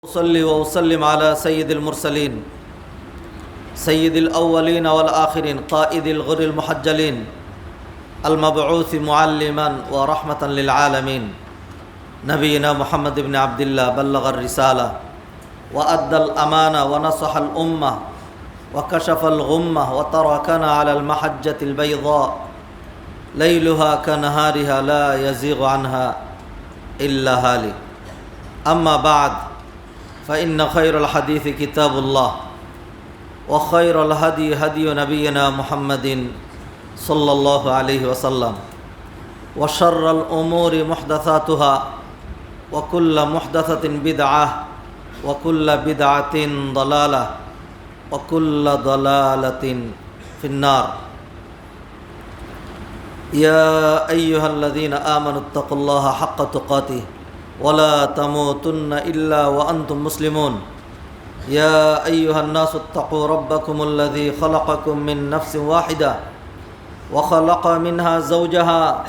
أصلي وأسلم على سيد المرسلين سيد الأولين والآخرين قائد الغر المحجلين المبعوث معلما ورحمة للعالمين نبينا محمد بن عبد الله بلغ الرسالة وأدى الأمانة ونصح الأمة وكشف الغمة وتركنا على المحجة البيضاء ليلها كنهارها لا يزيغ عنها إلا هالك أما بعد فإن خير الحديث كتاب الله وخير الهدي هدي نبينا محمد صلى الله عليه وسلم وشر الأمور محدثاتها وكل محدثة بدعة وكل بدعة ضلالة وكل ضلالة في النار يا أيها الذين آمنوا اتقوا الله حق تقاته ولا تموتن إلا وأنتم مسلمون يا أيها الناس اتقوا ربكم الذي خلقكم من نفس واحدة وخلق منها زوجها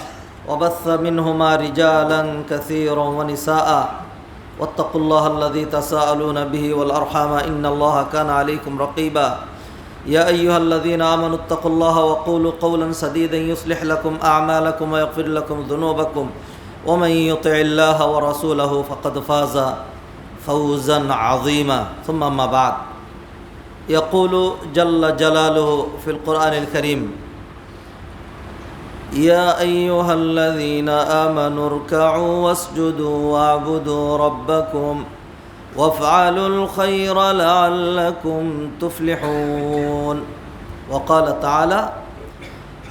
وبث منهما رجالا كثيرا ونساء واتقوا الله الذي تساءلون به والأرحام إن الله كان عليكم رقيبا يا أيها الذين آمنوا اتقوا الله وقولوا قولا سديدا يصلح لكم أعمالكم ويغفر لكم ذنوبكم ومن يطع الله ورسوله فقد فاز فوزا عظيما ثم أما بعد يقول جل جلاله في القرآن الكريم يا أيها الذين آمنوا اركعوا واسجدوا واعبدوا ربكم وافعلوا الخير لعلكم تفلحون وقال تعالى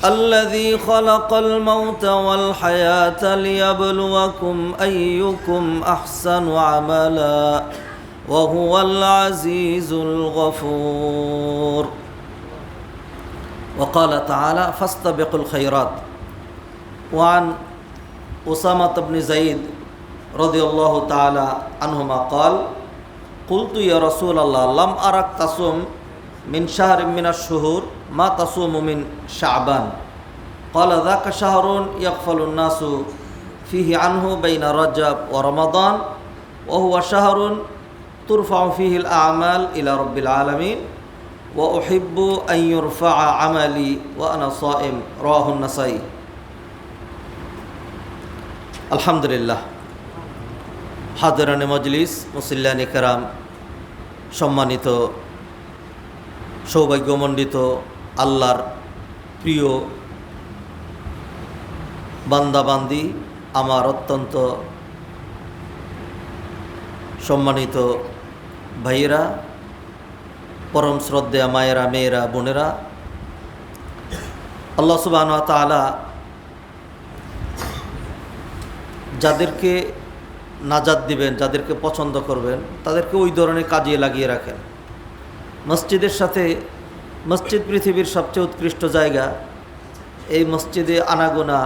الذي خلق الموت والحياة ليبلوكم أيكم أحسن عملا وهو العزيز الغفور وقال تعالى فاستبقوا الخيرات وعن أسامة بن زيد رضي الله تعالى عنهما قال قلت يا رسول الله لم أرك تصوم من شهر من الشهور ما تصوم من شعبان قال ذاك شهر يغفل الناس فيه عنه بين رجب ورمضان وهو شهر ترفع فيه الأعمال إلى رب العالمين وأحب أن يرفع عملي وأنا صائم رواه النسائي الحمد لله হাজিরানে মজলিস মুসল্লিয়ানে কেরাম সম্মানিত সৌভাগ্যমণ্ডিত আল্লাহর প্রিয় বান্দাবান্দি আমার অত্যন্ত সম্মানিত ভাইয়েরা পরম শ্রদ্ধেয়া মায়েরা মেয়েরা বোনেরা আল্লাহ সুবহানাহু ওয়া তাআলা যাদেরকে নাজাত দিবেন যাদেরকে পছন্দ করবেন তাদেরকে ওই ধরনের কাজে লাগিয়ে রাখেন মসজিদের সাথে মসজিদ পৃথিবীর সবচেয়ে উৎকৃষ্ট জায়গা এই মসজিদে আনাগোনা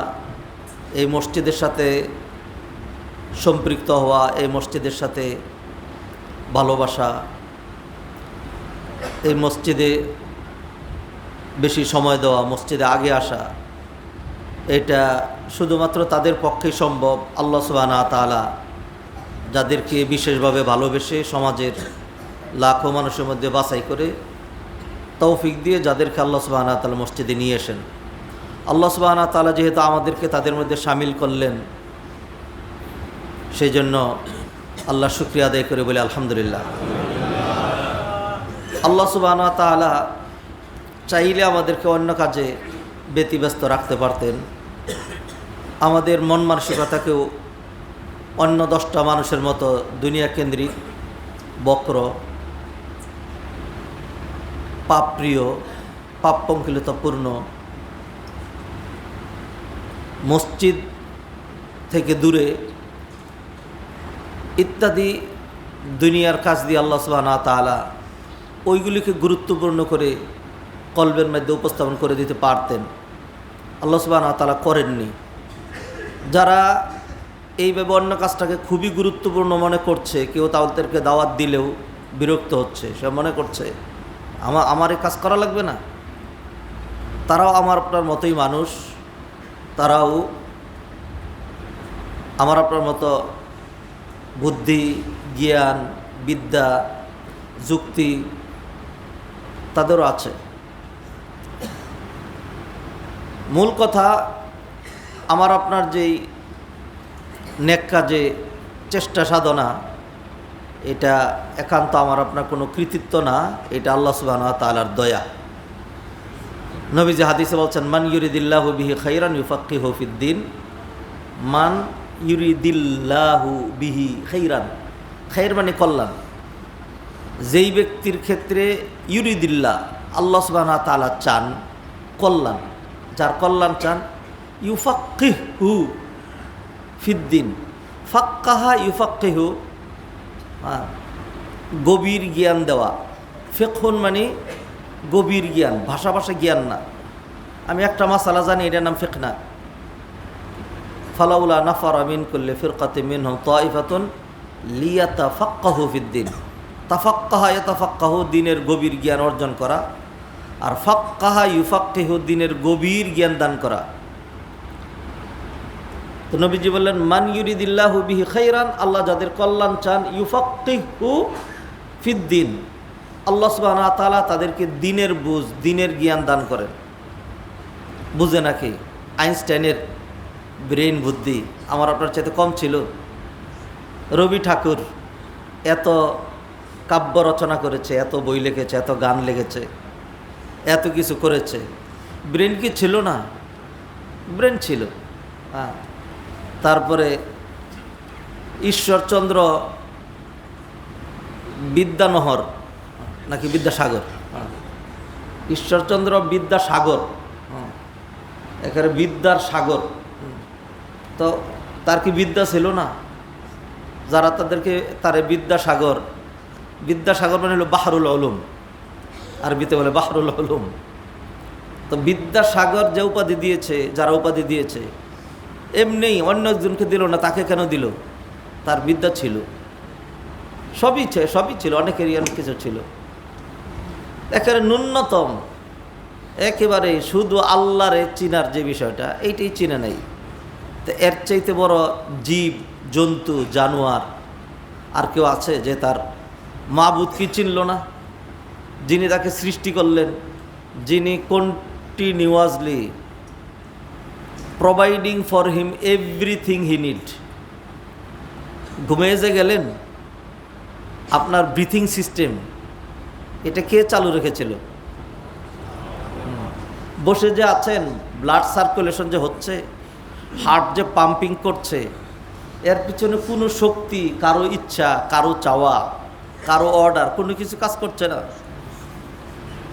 এই মসজিদের সাথে সম্পৃক্ত হওয়া এই মসজিদের সাথে ভালোবাসা এই মসজিদে বেশি সময় দেওয়া মসজিদে আগে আসা এটা শুধুমাত্র তাদের পক্ষেই সম্ভব আল্লাহ সুবহানাহু ওয়া তাআলা যাদেরকে বিশেষভাবে ভালোবেসে সমাজের লাখো মানুষের মধ্যে বাছাই করে তৌফিক দিয়ে যাদেরকে আল্লাহ সুবহানাহু ওয়া তাআলা মসজিদে নিয়ে আসেন আল্লাহ সুবহানাহু ওয়া তাআলা যেহেতু আমাদেরকে তাদের মধ্যে শামিল করলেন সেই জন্য আল্লাহ শুকরিয়া আদায় করে বলি আলহামদুলিল্লাহ আল্লাহ সুবহানাহু ওয়া তাআলা চাইলে আমাদেরকে অন্য কাজে ব্যতিব্যস্ত রাখতে পারতেন আমাদের মন মানসিকতাকেও অন্য 10টা মানুষের মতো দুনিয়া কেন্দ্রিক বক্র পাপপ্রিয় পাপপঙ্কিলতাপূর্ণ মসজিদ থেকে দূরে ইত্যাদি দুনিয়ার কাজ দিয়ে আল্লাহ সুবহানাহু ওয়া তাআলা ওইগুলিকে গুরুত্বপূর্ণ করে কলবের মধ্যে উপস্থাপন করে দিতে পারতেন আল্লাহ সুবহানাহু ওয়া তাআলা করেননি যারা এইভাবে অন্য কাজটাকে খুবই গুরুত্বপূর্ণ মনে করছে কেউ তাদেরকে দাওয়াত দিলেও বিরক্ত হচ্ছে সে মনে করছে আমার এই কাজ করা লাগবে না তারাও আমার আপনার মতোই মানুষ তারাও আমার আপনার মতো বুদ্ধি জ্ঞান বিদ্যা, যুক্তি তাদেরও আছে। মূল কথা, আমার আপনার যেই নেক কাজে চেষ্টা সাধনা, এটা একান্ত আমার আপনার কোনো কৃতিত্ব না, এটা আল্লাহ সুবহানাহু ওয়া তাআলার দয়া। নবীজি হাদিসে বলছেন, মান ইউরিদিল্লাহু বিহি খাইরান ইউফাক্কিহু ফিদ্দিন। মান ইউরিদিল্লাহু বিহি খাইরান, খাইর মানে কল্যাণ। যেই ব্যক্তির ক্ষেত্রে ইউরিদিল্লাহ, আল্লাহ সুবহানাহু ওয়া তাআলা চান কল্যাণ, যার কল্যাণ চান, ইউফাক্কিহু ফিদ্দিন। ফাক্কাহা ইউফাক্কিহু, গভীর জ্ঞান দেওয়া। ফিকহুন মানে গভীর জ্ঞান, ভাষা জ্ঞান না। আমি একটা মাসালা জানি, এটার নাম ফিকহ না। ফালাউলা নাফারা মিন কুল্লি ফিরকাতিন মিনহুম তাইফাতুন লিয়াতাফাক্কাহু ফিদ্দিন। তাফাক্কাহা ইয়াতাফাক্কাহু, দিনের গভীর জ্ঞান অর্জন করা, আর ফাক্কাহা ইউফাক্কিহু, দিনের গভীর জ্ঞান দান করা। তো নবীজি বললেন, মান ইউরিদিল্লাহু বিহি খাইরান, আল্লাহ যাদের কল্যাণ চান, ইউফাক্কিহু ফিদ্দিন, আল্লাহ সুবহানাহু ওয়া তাআলা তাদেরকে দিনের বুঝ, দিনের জ্ঞান দান করেন। বুঝে নাকি? আইনস্টাইনের ব্রেন বুদ্ধি আমার আপনার চাইতে কম ছিল? রবি ঠাকুর এত কাব্য রচনা করেছে, এত বই লিখেছে, এত গান লিখেছে, এত কিছু করেছে, ব্রেন কি ছিল না? ব্রেন ছিল। হ্যাঁ। তারপরে ঈশ্বরচন্দ্র বিদ্যানহর নাকি বিদ্যাসাগর, ঈশ্বরচন্দ্র বিদ্যাসাগর, এখানে বিদ্যার সাগর। তো তার কি বিদ্যা ছিল না? যারা তাদেরকে তারে বিদ্যাসাগর, বিদ্যাসাগর মানে হলো বাহরুল উলুম, আরবিতে বলে বাহরুল উলুম। তো বিদ্যাসাগর যে উপাধি দিয়েছে, যারা উপাধি দিয়েছে, এমনি অন্য একজনকে দিল না, তাকে কেন দিল? তার বিদ্যা ছিল, সবই ছিল, অনেকেরই অনেক কিছু ছিল। একেবারে ন্যূনতম, একেবারে শুধু আল্লাহরে চিনার যে বিষয়টা, এইটাই চিনে নাই। তো এর চাইতে বড় জীব জন্তু জানোয়ার আর কেউ আছে যে তার মাবুদকে চিনল না? যিনি তাকে সৃষ্টি করলেন, যিনি continuously providing for him everything he need. ঘুমিয়ে যে গেলেন, আপনার ব্রিথিং সিস্টেম এটা কে চালু রেখেছিল? বসে যে আছেন, ব্লাড সার্কুলেশন যে হচ্ছে, হার্ট যে পাম্পিং করছে, এর পিছনে কোনো শক্তি, কারো ইচ্ছা, কারো চাওয়া, কারো অর্ডার, কোনো কিছু কাজ করছে না।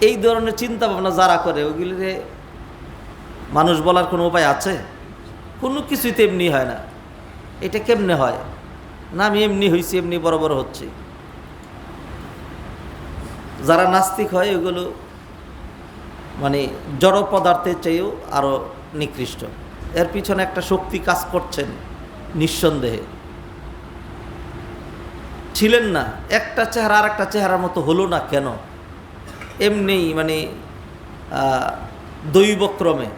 এই ধরনের চিন্তা ভাবনা যারা করে, ওইগুলিরে মানুষ বলার কোনো উপায় আছে? কোনো কিছুই তো এমনি হয় না। এটা কেমনে হয়? না আমি এমনি হয়েছি, এমনি বড় বড় হচ্ছে। যারা নাস্তিক হয়, ওইগুলো মানে জড় পদার্থের চেয়েও আরও নিকৃষ্ট। এর পিছনে একটা শক্তি কাজ করছেন নিঃসন্দেহে। ছিলেন না, একটা চেহারা আর একটা চেহারার মতো হলো না কেন? এমনি মানে দৈবক্রমে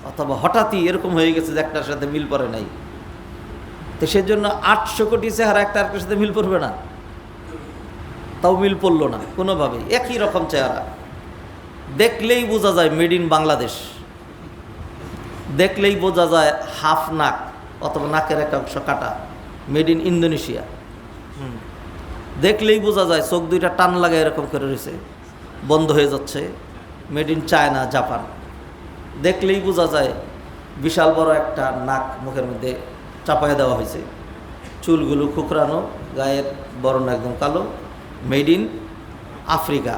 অথবা হঠাৎই এরকম হয়ে গেছে যে একটার সাথে মিল পড়ে নাই। তো সেজন্য 800 কোটি চেহারা একটা আরেকটার সাথে মিল পড়বে না, তাও মিল পড়লো না কোনোভাবেই। একই রকম চেহারা, দেখলেই বোঝা যায় মেড ইন বাংলাদেশ, দেখলেই বোঝা যায় হাফ নাক অথবা নাকের একটা অংশ কাটা, মেড ইন ইন্দোনেশিয়া। দেখলেই বোঝা যায় চোখ দুইটা টান লাগায় এরকম করে রয়েছে, বন্ধ হয়ে যাচ্ছে, মেড ইন চায়না, জাপান। দেখলেই বোঝা যায় বিশাল বড় একটা নাক মুখের মধ্যে চাপায় দেওয়া হয়েছে, চুলগুলো খুকরানো, গায়ের বর্ণ একদম কালো, মেড ইন আফ্রিকা।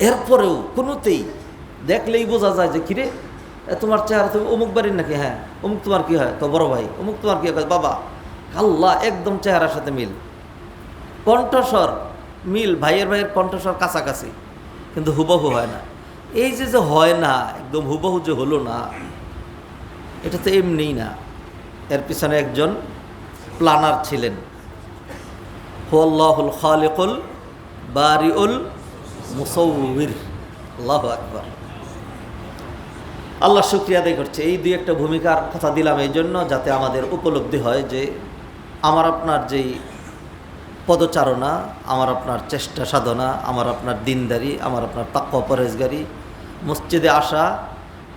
এরপরেও কোনোতেই দেখলেই বোঝা যায় যে কিরে তোমার চেহারা, তুমি অমুক বাড়ির নাকি? হ্যাঁ। অমুক তোমার কি হয়? তো বড় ভাই। অমুক তোমার কি হয়? বাবা। আল্লাহ, একদম চেহারার সাথে মিল, কণ্ঠস্বর মিল, ভাইয়ের কণ্ঠস্বর কাছাকাছি, কিন্তু হুবহু হয় না। এই যে হয় না, একদম হুবহু যে হলো না, এটা তো এমনিই না। এর পিছনে একজন প্ল্যানার ছিলেন। হুয়াল্লাহুল খালিকুল বারিউল মুসাউবির। আল্লাহু আকবার। আল্লাহ শুকরিয়া আদায় করছে। এই দুই একটা ভূমিকার কথা দিলাম এই জন্য, যাতে আমাদের উপলব্ধি হয় যে আমার আপনার যেই পদচারণা, আমার আপনার চেষ্টা সাধনা, আমার আপনার দিনদারি, আমার আপনার তাকওয়া পরহেজগারি, মসজিদে আসা,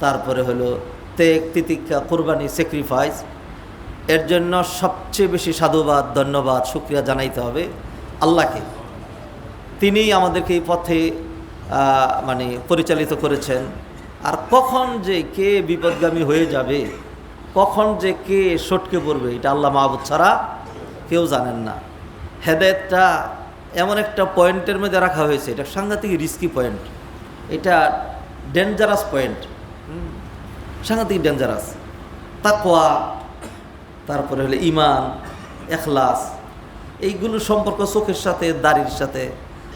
তারপরে হলো ত্যাগ তিতিক্ষা, কোরবানি, স্যাক্রিফাইস। এর জন্য সবচেয়ে বেশি সাধুবাদ, ধন্যবাদ, শুকরিয়া জানাইতে হবে আল্লাহকে। তিনিই আমাদেরকে এই পথে মানে পরিচালিত করেছেন। আর কখন যে কে বিপদগামী হয়ে যাবে, কখন যে কে সটকে পড়বে, এটা আল্লাহ মাহবুদ ছাড়া কেউ জানেন না। হেদায়েতটা এমন একটা পয়েন্টের মধ্যে রাখা হয়েছে, এটা সাংঘাতিক রিস্কি পয়েন্ট, এটা ডেঞ্জারাস পয়েন্ট, সাংঘাতিক ডেঞ্জারাস। তাকওয়া, তারপরে হলো ঈমান, ইখলাস, এইগুলো সম্পর্ক চোখের সাথে, দাড়ির সাথে,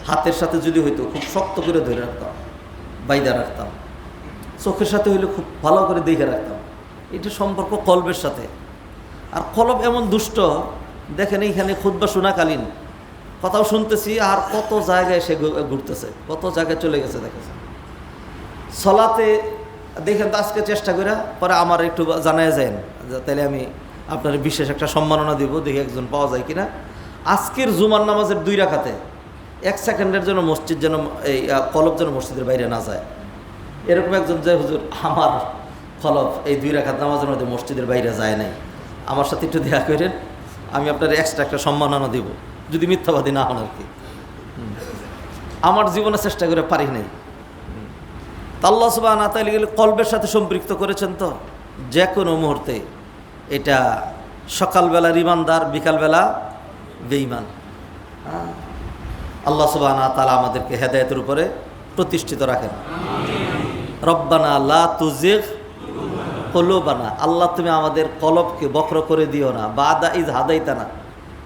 হাতের সাথে যদি হইতো খুব শক্ত করে ধরে রাখতাম, বাইদা রাখতাম। চোখের সাথে হইলে খুব ভালো করে দেখে রাখতাম। এটা সম্পর্ক কলবের সাথে। আর কলব এমন দুষ্ট, দেখেন এইখানে খুতবা শোনাকালীন কথাও শুনতেছি, আর কত জায়গায় সে ঘুরতেছে, কত জায়গায় চলে গেছে দেখেছে। সলাতে দেখেন তো, আজকে চেষ্টা করে পরে আমার একটু জানায় যায়, তাহলে আমি আপনার বিশেষ একটা সম্মাননা দিব, দেখি একজন পাওয়া যায় কিনা। আজকের জুমার নামাজের 2 রাকাতে 1 সেকেন্ডের জন্য মসজিদ যেন, এই কলব যেন মসজিদের বাইরে না যায়, এরকম একজন যে হুজুর আমার কলব এই 2 রাকাত নামাজের মধ্যে মসজিদের বাইরে যায় নাই, আমার সাথে একটু দেখা করেন, আমি আপনার এক্সট্রা একটা সম্মাননা দিব, যদি মিথ্যাবাদী না হন আর কি। আমার জীবনে চেষ্টা করে পারি নাই। আল্লাহ সুবহানাহু ওয়া তাআলা কলবের সাথে সম্পৃক্ত করেছেন, তো যে কোনো মুহূর্তে এটা সকালবেলা ঈমানদার, বিকালবেলা বেঈমান। আল্লাহ সুবহানাহু ওয়া তাআলা আমাদেরকে হেদায়েতের উপরে প্রতিষ্ঠিত রাখেন। রব্বানা লা তুজিগ কুলুবানা, আল্লাহ তুমি আমাদের কলবকে বক্র করে দিও না, বাদা ইজ হাদাইতানা,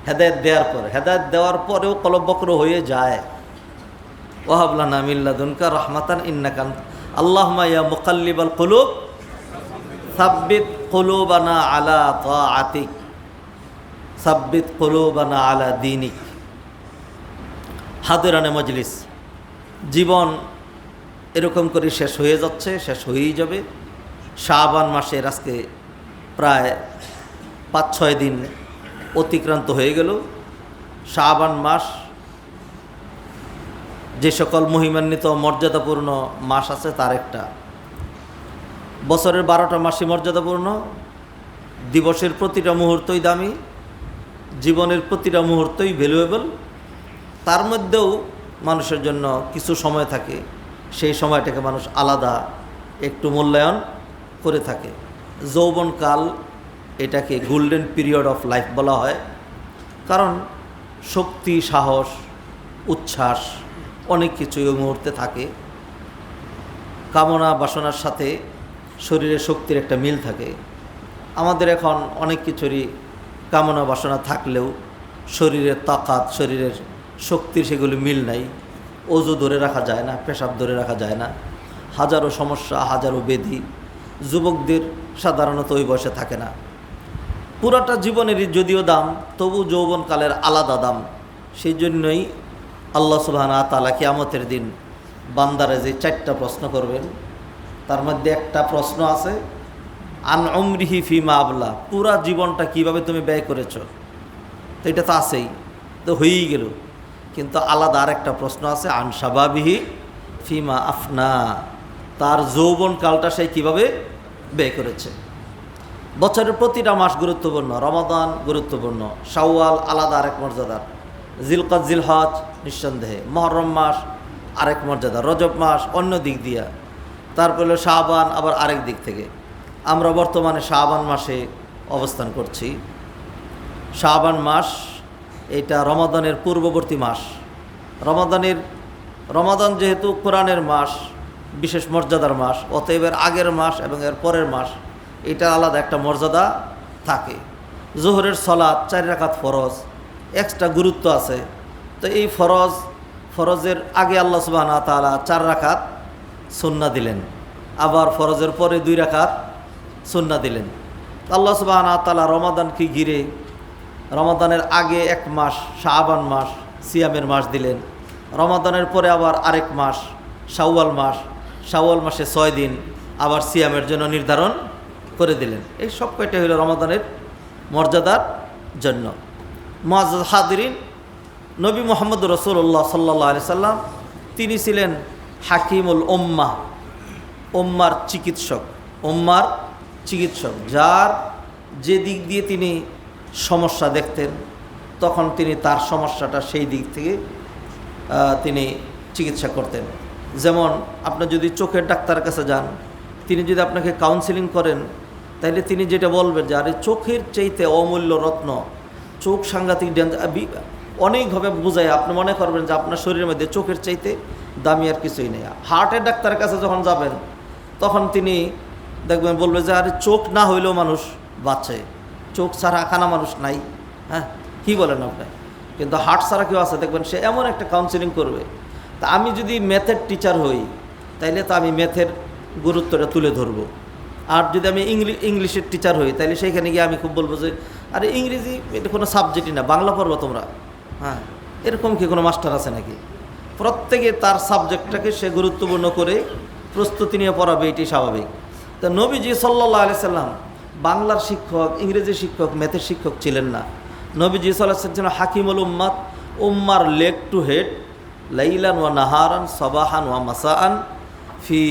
হেদায়েত দেওয়ার পরে, হেদায়েত দেওয়ার পরেও কলব বক্র হয়ে যায়। ওয়াহাব লানা মিন লাদুনকা রাহমাতান ইন্নাকা আল্লাহুম্মা ইয়া মুকাল্লিবাল কুলুব সাব্বিত কুলুবানা আলা তাআতিক, সাব্বিত কুলুবানা আলা দীনিক। হাদিরানে মজলিস, জীবন এরকম করে শেষ হয়ে যাচ্ছে, শেষ হয়েই যাবে। শাবান মাসের আজকে প্রায় 5-6 দিন অতিক্রান্ত হয়ে গেল। শাবান মাস যে সকল মহিমান্বিত মর্যাদাপূর্ণ মাস আছে তার একটা। বছরের 12টা মাসই মর্যাদাপূর্ণ, দিবসের প্রতিটা মুহূর্তই দামি, জীবনের প্রতিটা মুহূর্তই ভ্যালুয়েবল। তার মধ্যেও মানুষের জন্য কিছু সময় থাকে, সেই সময়টাকে মানুষ আলাদা একটু মূল্যায়ন করে থাকে। যৌবনকাল, এটাকে গোল্ডেন পিরিয়ড অফ লাইফ বলা হয়, কারণ শক্তি, সাহস, উচ্ছ্বাস অনেক কিছু এই মুহূর্তে থাকে। কামনা বাসনার সাথে শরীরের শক্তির একটা মিল থাকে। আমাদের এখন অনেক কিছুরই কামনা বাসনা থাকলেও শরীরের তাকাত, শরীরের শক্তির সেগুলি মিল নাই। ওজু ধরে রাখা যায় না, পেশাব ধরে রাখা যায় না, হাজারো সমস্যা, হাজারো ব্যাধি যুবকদের সাধারণত ওই বয়সে থাকে না। পুরাটা জীবনেরই যদিও দাম, তবু যৌবনকালের আলাদা দাম। সেই জন্যই আল্লাহ সুবহানাহু ওয়া তাআলা কিয়ামতের দিন বান্দারে যে 4টা প্রশ্ন করবেন, তার মধ্যে একটা প্রশ্ন আছে আন উমরিহি ফিমা আবলা, পুরা জীবনটা কিভাবে তুমি ব্যয় করেছ। তো এটা তো আছেই, তো হয়েই গেল। কিন্তু আলাদা আরেকটা প্রশ্ন আছে আন শাবাবিহি ফিমা আফনা, তার যৌবনকালটা সে কীভাবে ব্যয় করেছে। বছরের প্রতিটা মাস গুরুত্বপূর্ণ, রমাদান গুরুত্বপূর্ণ, শাওয়াল আলাদা আরেক মর্যাদার, জিলকাদ জিলহজ নিঃসন্দেহে, মুহররম মাস আরেক মর্যাদা, রজব মাস অন্য দিক দিয়া, তারপরে শাবান আবার আরেক দিক থেকে। আমরা বর্তমানে শাবান মাসে অবস্থান করছি। শাবান মাস এটা রমাদানের পূর্ববর্তী মাস। রমাদান যেহেতু কোরআনের মাস, বিশেষ মর্যাদার মাস, অতএব এর আগের মাস এবং এর পরের মাস এটা আলাদা একটা মর্যাদা থাকে। জোহরের সলাত 4 রাকাত ফরজ, এক্সট্রা গুরুত্ব আছে। তো এই ফরজের আগে আল্লাহ সুবহানাহু ওয়া তাআলা 4 রাকাত সুন্নাহ দিলেন, আবার ফরজের পরে 2 রাকাত সুন্নাহ দিলেন। আল্লাহ সুবহানাহু ওয়া তাআলা রমাদানকে ঘিরে রমাদানের আগে 1 মাস শাবান মাস সিয়ামের মাস দিলেন, রমাদানের পরে আবার আরেক মাস শাওয়াল মাস, শাওয়াল মাসে 6 দিন আবার সিয়ামের জন্য নির্ধারণ করে দিলেন। এই সব কয়টা হলো রমাদানের মর্যাদার জন্য। মুআজ্জাজ হাদিরিন, নবী মুহাম্মদ রাসূলুল্লাহ সাল্লাল্লাহু আলাইহি সাল্লাম তিনি ছিলেন হাকিমুল উম্মাহ, উম্মার চিকিৎসক, যার যে দিক দিয়ে তিনি সমস্যা দেখতেন তখন তিনি তার সমস্যাটা সেই দিক থেকে তিনি চিকিৎসা করতেন। যেমন আপনি যদি চোখের ডাক্তারের কাছে যান, তিনি যদি আপনাকে কাউন্সেলিং করেন, তাইলে তিনি যেটা বলবেন যে আরে চোখের চাইতে অমূল্য রত্ন, চোখ সাংঘাতিক অনেকভাবে বোঝায়, আপনি মনে করবেন যে আপনার শরীরের মধ্যে চোখের চাইতে দামি আর কিছুই নেই। হার্টের ডাক্তারের কাছে যখন যাবেন তখন তিনি দেখবেন বলবে যে আরে চোখ না হইলেও মানুষ বাঁচে, চোখ ছাড়া খানা মানুষ নাই। হ্যাঁ, কী বলেন আপনি? কিন্তু হার্ট ছাড়া কেউ আছে দেখবেন সে এমন একটা কাউন্সেলিং করবে। তা আমি যদি ম্যাথের টিচার হই তাইলে তো আমি ম্যাথের গুরুত্বটা তুলে ধরবো। আর যদি আমি ইংলিশের টিচার হই তাইলে সেইখানে গিয়ে আমি খুব বলবো যে আরে ইংরেজি এটা কোনো সাবজেক্টই না, বাংলা পড়বো তোমরা। হ্যাঁ, এরকম কি কোনো মাস্টার আছে নাকি? প্রত্যেকে তার সাবজেক্টটাকে সে গুরুত্বপূর্ণ করে প্রস্তুতি নিয়ে পড়াবে, এটি স্বাভাবিক। তো নবীজি সাল্লাল্লাহু আলাইহি সাল্লাম বাংলার শিক্ষক, ইংরেজি শিক্ষক, ম্যাথের শিক্ষক ছিলেন না। নবীজি সাল্লাল্লাহু আলাইহি সাল্লাম হাকিমুল উম্মাত, উম্মার লেগ টু হেড, লাইলান ওয়া নাহারান, সাবাহান ওয়া মাসাআন, ফি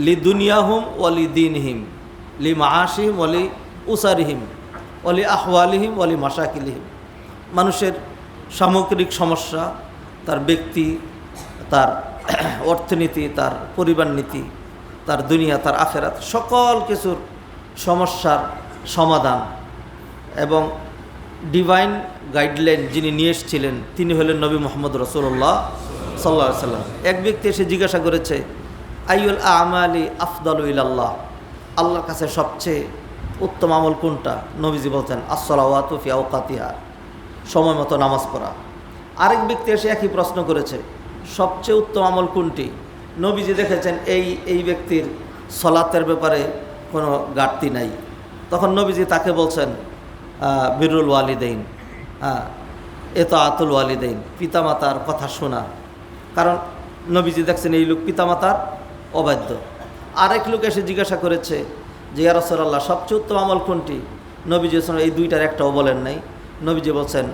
লিদুনিয়াহুম ওয়া লিদীনহিম, লিমাআশিহিম ওয়া লিউসারিহিম ওয়া লিআহওয়ালিহিম ওয়া লিমাশাকিলিহিম। মানুষের সামগ্রিক সমস্যা, তার ব্যক্তি, তার অর্থনীতি, তার পরিবার নীতি, তার দুনিয়া, তার আখেরাত, সকল কিছুর সমস্যার সমাধান এবং ডিভাইন গাইডলাইন যিনি নিয়ে এসেছিলেন তিনি হলেন নবী মুহাম্মদ রাসূলুল্লাহ সাল্লাল্লাহু আলাইহি সাল্লাম। এক ব্যক্তি এসে জিজ্ঞাসা করেছে, আইয়ুল আমালি আফদালু ইলাল্লাহ, আল্লাহর কাছে সবচেয়ে উত্তম আমল কোনটা? নবীজি বলতেন আসসালাওয়াতু ফি আওকাতিহা, সময় মতো নামাজ পড়া। আরেক ব্যক্তি এসে একই প্রশ্ন করেছে, সবচেয়ে উত্তম আমল কোনটি? নবীজি দেখেছেন এই ব্যক্তির সলাতের ব্যাপারে কোনো ঘাটতি নাই। তখন নবীজি তাকে বলছেন বিরুল ওয়ালিদাইন, ইতাআতুল ওয়ালিদাইন, পিতামাতার কথা শোনা। কারণ নবীজি দেখছেন এই লোক পিতামাতার অবাধ্য। আরেক লোক এসে জিজ্ঞাসা করেছে যে ইয়া রাসূলুল্লাহ সবচেয়ে উত্তম আমল কোনটি? নবীজি এই দুইটার একটাও বলেন নাই। নবীজি বলছেন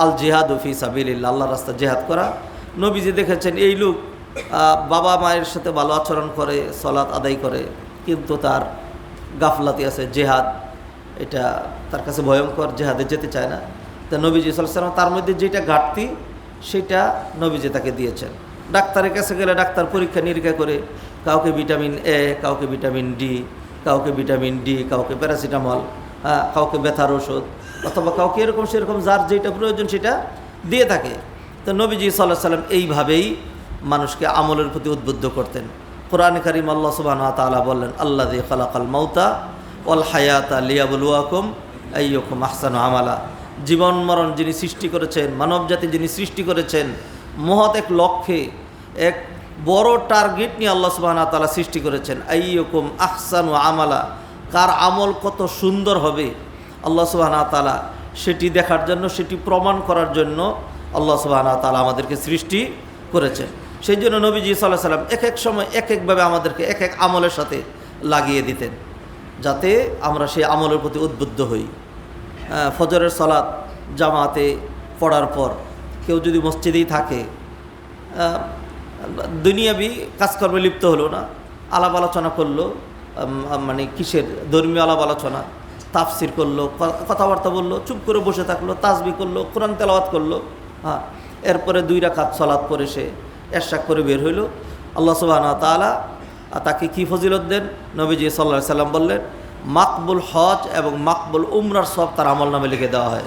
আল জিহাদু ফি সাবিলিল্লাহ, আল্লাহর রাস্তায় জিহাদ করা। নবীজি দেখেছেন এই লোক বাবা মায়ের সাথে ভালো আচরণ করে, সালাত আদায় করে, কিন্তু তার গাফলাতি আছে, জেহাদ এটা তার কাছে ভয়ঙ্কর, জেহাদে যেতে চায় না। তা নবীজি সাল্লাল্লাহু আলাইহি ওয়াসাল্লাম তার মধ্যে যেটা ঘাটতি সেটা নবীজি তাকে দিয়েছেন। ডাক্তারের কাছে গেলে ডাক্তার পরীক্ষা নিরীক্ষা করে কাউকে ভিটামিন এ, কাউকে ভিটামিন ডি, কাউকে ভিটামিন ডি, কাউকে প্যারাসিটামল, কাউকে ব্যথার ওষুধ, অথবা কাউকে এরকম সেরকম যার যেটা প্রয়োজন সেটা দিয়ে থাকে। তো নবীজি সাল্লাল্লাহু আলাইহি ওয়াসাল্লাম এইভাবেই মানুষকে আমলের প্রতি উদ্বুদ্ধ করতেন। কোরআনে কারীম আল্লাহ সুবহানাহু ওয়া তাআলা বললেন আল্লাযী খালাকাল মাউতা ওয়াল হায়াতা লিয়াবলুয়াকুম আইয়ুকুম আহসানু আমালা, জীবন মরণ যিনি সৃষ্টি করেছেন, মানবজাতি যিনি সৃষ্টি করেছেন, মহৎ এক লক্ষ্যে, এক বড় টার্গেট নিয়ে আল্লাহ সুবহানাহু ওয়া তাআলা সৃষ্টি করেছেন। আইয়ুকুম আহসানু আমালা, কার আমল কত সুন্দর হবে আল্লাহ সুবহানাহু ওয়া তাআলা সেটি দেখার জন্য, সেটি প্রমাণ করার জন্য আল্লাহ সুবহানাহু ওয়া তাআলা আমাদেরকে সৃষ্টি করেছেন। সেই জন্য নবীজি সাল্লাল্লাহু আলাইহি ওয়াসাল্লাম এক এক সময় এক একভাবে আমাদেরকে এক এক আমলের সাথে লাগিয়ে দিতেন, যাতে আমরা সেই আমলের প্রতি উদ্বুদ্ধ হই। ফজরের সালাত জামাতে পড়ার পর কেউ যদি মসজিদেই থাকে, দুনিয়াবি কাজকর্মে লিপ্ত হলো না, আলাপ আলোচনা করলো, মানে কিসের ধর্মীয় আলাপ আলোচনা, তাফসির করলো, কথাবার্তা বললো, চুপ করে বসে থাকলো, তাসবিহ করলো, কোরআন তেলাওয়াত করলো, এরপরে 2 রাকাত সালাত পড়ে সে এরশাদ করে বের হইল, আল্লাহ সুবহানাহু ওয়া তাআলা তাকে কি ফজিলত দেন? নবীজি সাল্লাল্লাহু আলাইহি সাল্লাম বললেন মাকবুল হজ এবং মাকবুল উমরার সব তার আমল নামে লিখে দেওয়া হয়।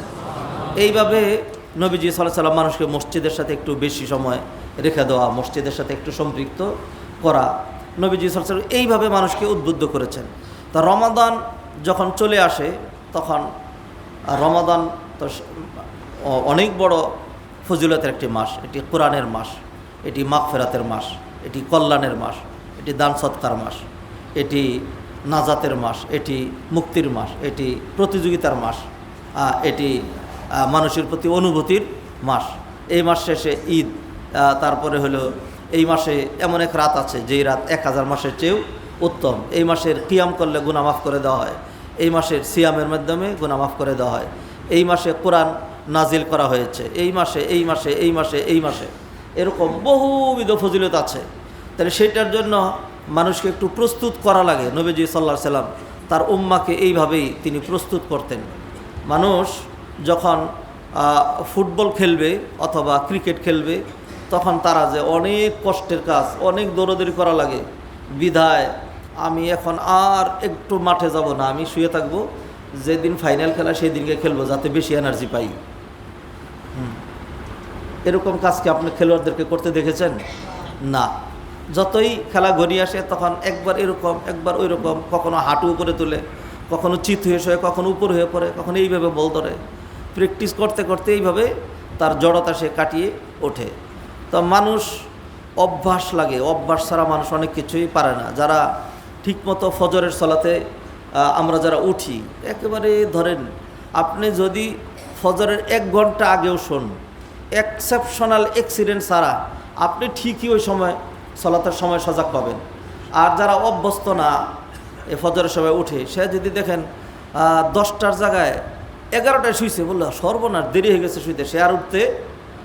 এইভাবে নবীজি সাল্লাল্লাহু আলাইহি সাল্লাম মানুষকে মসজিদের সাথে একটু বেশি সময় রেখে দেওয়া, মসজিদের সাথে একটু সম্পৃক্ত করা, নবীজি সাল্লাল্লাহু আলাইহি সাল্লাম এইভাবে মানুষকে উদ্বুদ্ধ করেছেন। তা রমাদান যখন চলে আসে তখন রমাদান তো অনেক বড় ফজিলতের একটি মাস, এটি কোরআনের মাস, এটি মাগফিরাতের মাস, এটি কল্যাণের মাস, এটি দান সৎকার মাস, এটি নাজাতের মাস, এটি মুক্তির মাস, এটি প্রতিযোগিতার মাস, এটি মানুষের প্রতি অনুভূতির মাস। এই মাস শেষে ঈদ, তারপরে হলো এই মাসে এমন এক রাত আছে যেই রাত 1000 মাসের চেয়েও উত্তম। এই মাসের কিয়াম করলে গুনাহ মাফ করে দেওয়া হয়, এই মাসের সিয়ামের মাধ্যমে গুনাহ মাফ করে দেওয়া হয়, এই মাসে কোরআন নাজিল করা হয়েছে, এই মাসে এই মাসে এই মাসে এই মাসে, এরকম বহুবিধ ফজিলত আছে। তাহলে সেটার জন্য মানুষকে একটু প্রস্তুত করা লাগে। নবীজি সাল্লাল্লাহু আলাইহি সাল্লাম তার উম্মাকে এইভাবেই তিনি প্রস্তুত করতেন। মানুষ যখন ফুটবল খেলবে অথবা ক্রিকেট খেলবে, তখন তারা যে অনেক কষ্টের কাজ, অনেক দৌড়াদৌড়ি করা লাগে, বিধায় আমি এখন আর একটু মাঠে যাব না, আমি শুয়ে থাকবো, যেদিন ফাইনাল খেলা সেই দিনকে খেলবো যাতে বেশি এনার্জি পাই। এরকম কাজ কি আপনি খেলোয়াড়দেরকে করতে দেখেছেন? না। যতই খেলা গড়িয়ে আসে তখন একবার এরকম একবার ওই রকম, কখনো হাঁটু উপরে তুলে, কখনো চিত হয়ে শোয়, কখনো উপর হয়ে পড়ে, কখনো এইভাবে বল ধরে। প্র্যাকটিস করতে করতে এইভাবে তার জড়তা সে কাটিয়ে ওঠে। তো মানুষ অভ্যাস লাগে, অভ্যাস ছাড়া মানুষ অনেক কিছুই পারে না। যারা ঠিকমতো ফজরের সলাতে আমরা যারা উঠি, একেবারে ধরেন আপনি যদি ফজরের 1 ঘন্টা আগেও শোন, এক্সেপশনাল অ্যাক্সিডেন্ট ছাড়া আপনি ঠিকই ওই সময় সলাতের সময় সজাগ পাবেন। আর যারা অভ্যস্ত না এ ফজরের সময় উঠে, সে যদি দেখেন 10টার জায়গায় 11টায় শুইছে, বললো সর্বনাশ, দেরি হয়ে গেছে শুইতে, সে আর উঠতে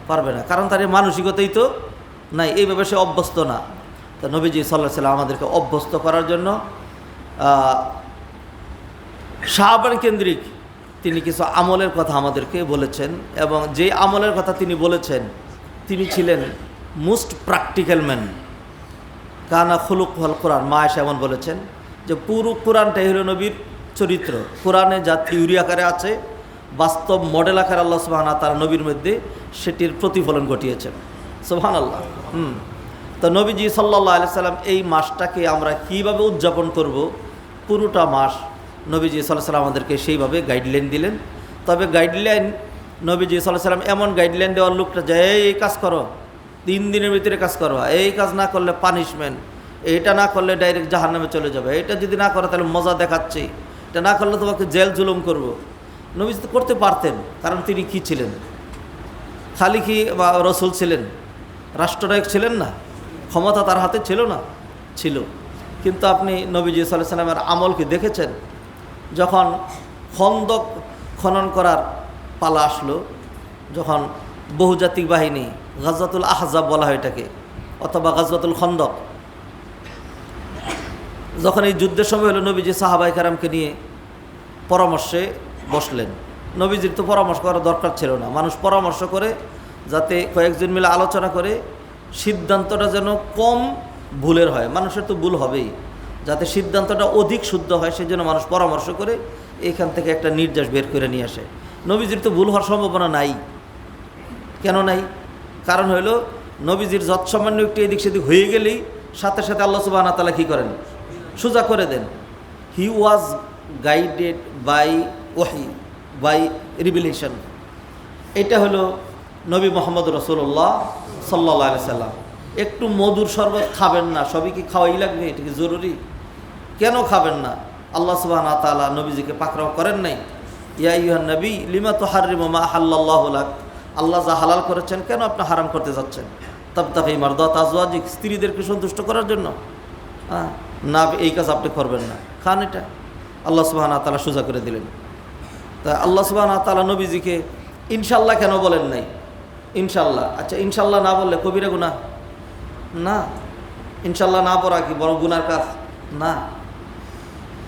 পারবে না, কারণ তার এই মানসিকতাই তো নাই, এইভাবে সে অভ্যস্ত না। তা নবীজি সাল্লাল্লাহু আলাইহি ওয়াসাল্লাম আমাদেরকে অভ্যস্ত করার জন্য সাহাবান কেন্দ্রিক তিনি কিছু আমলের কথা আমাদেরকে বলেছেন, এবং যে আমলের কথা তিনি বলেছেন তিনি ছিলেন মোস্ট প্র্যাকটিক্যাল ম্যান। কানা খুলুক হল কোরআন। মা আয়েশা এমন বলেছেন যে পুরো কোরআনটাই হলো নবীর চরিত্র। কোরআনে যা থিওরি আকারে আছে, বাস্তব মডেল আকারে আল্লাহ সুবহানাহু ওয়া তাআলা নবীর মধ্যে সেটির প্রতিফলন ঘটিয়েছেন। সুবহানাল্লাহ। তো নবীজি সাল্লাল্লাহু আলাইহি সাল্লাম এই মাসটাকে আমরা কীভাবে উদযাপন করব, পুরোটা মাস নবীজি সাল্লাল্লাহু আলাইহি সাল্লাম আমাদেরকে সেইভাবে গাইডলাইন দিলেন। তবে গাইডলাইন নবীজি সাল্লাল্লাহু আলাইহি সাল্লাম এমন গাইডলাইন দেওয়ার লোকটা যে এই কাজ করো, 3 দিনের ভিতরে কাজ করো, এই কাজ না করলে পানিশমেন্ট, এইটা না করলে ডাইরেক্ট জাহান্নামে চলে যাবে, এটা যদি না করো তাহলে মজা দেখাচ্ছি, এটা না করলে তোমাকে জেল জুলুম করব। নবীজি তো করতে পারতেন, কারণ তিনি কি ছিলেন? খালি কি রসুল ছিলেন? রাষ্ট্রনায়ক ছিলেন না? ক্ষমতা তার হাতে ছিল না? ছিল। কিন্তু আপনি নবীজি সাল্লাল্লাহু আলাইহি সাল্লামের আমল কি দেখেছেন? যখন খন্দক খনন করার পালা আসলো, যখন বহুজাতিক বাহিনী, গাজওয়াতুল আহজাব বলা হয় এটাকে, অথবা গাজওয়াতুল খন্দক, যখন এই যুদ্ধের সময় হলো, নবীজি সাহাবায়ে কেরামকে নিয়ে পরামর্শে বসলেন। নবীজির তো পরামর্শ করার দরকার ছিল না, মানুষ পরামর্শ করে যাতে কয়েকজন মিলে আলোচনা করে সিদ্ধান্তটা যেন কম ভুলের হয়। মানুষের তো ভুল হবেই, যাতে সিদ্ধান্তটা অধিক শুদ্ধ হয় সেই জন্য মানুষ পরামর্শ করে এখান থেকে একটা নির্দেশ বের করে নিয়ে আসে। নবীজির তো ভুল হওয়ার সম্ভাবনা নাই। কেন নাই? কারণ হইল নবীজির যৎসামান্য একটু এদিক সেদিক হয়ে গেলেই সাথে সাথে আল্লাহ সুবহানাহু ওয়া তাআলা কী করেন? সোজা করে দেন। হি ওয়াজ গাইডেড বাই ওয়াহি, বাই রিভিলেশন। এটা হলো নবী মুহাম্মদ রাসূলুল্লাহ সাল্লাল্লাহু আলাইহি সাল্লাম। একটু মধুর শরবত খাবেন না, সবই কি খাওয়াই লাগবে? এটা কি জরুরি? কেন খাবেন না? আল্লাহ সুবহানাহু ওয়া তাআলা নবীজিকে পাকড়াও করেন নাই? ইয়া আইয়ুহান নবী লিমা তুহাররিমু মা আহাল্লাল্লাহু লাক, আল্লাহ যা হালাল করেছেন কেন আপনি হারাম করতে যাচ্ছেন? তাবতাগি মারদাত আজওয়াজিক, স্ত্রীদেরকে সন্তুষ্ট করার জন্য? না, এই কাজ আপনি করবেন না, খান এটা। আল্লাহ সুবহানাহু ওয়া তাআলা সোজা করে দিলেন। তা আল্লাহ সুবহানাহু ওয়া তাআলা নবীজিকে ইনশাআল্লাহ কেন বলেন নাই? ইনশাআল্লাহ, আচ্ছা ইনশাআল্লাহ না বললে কবিরা গুনাহ না? ইনশাআল্লাহ না পড়া কি বড় গুনার কাজ? না।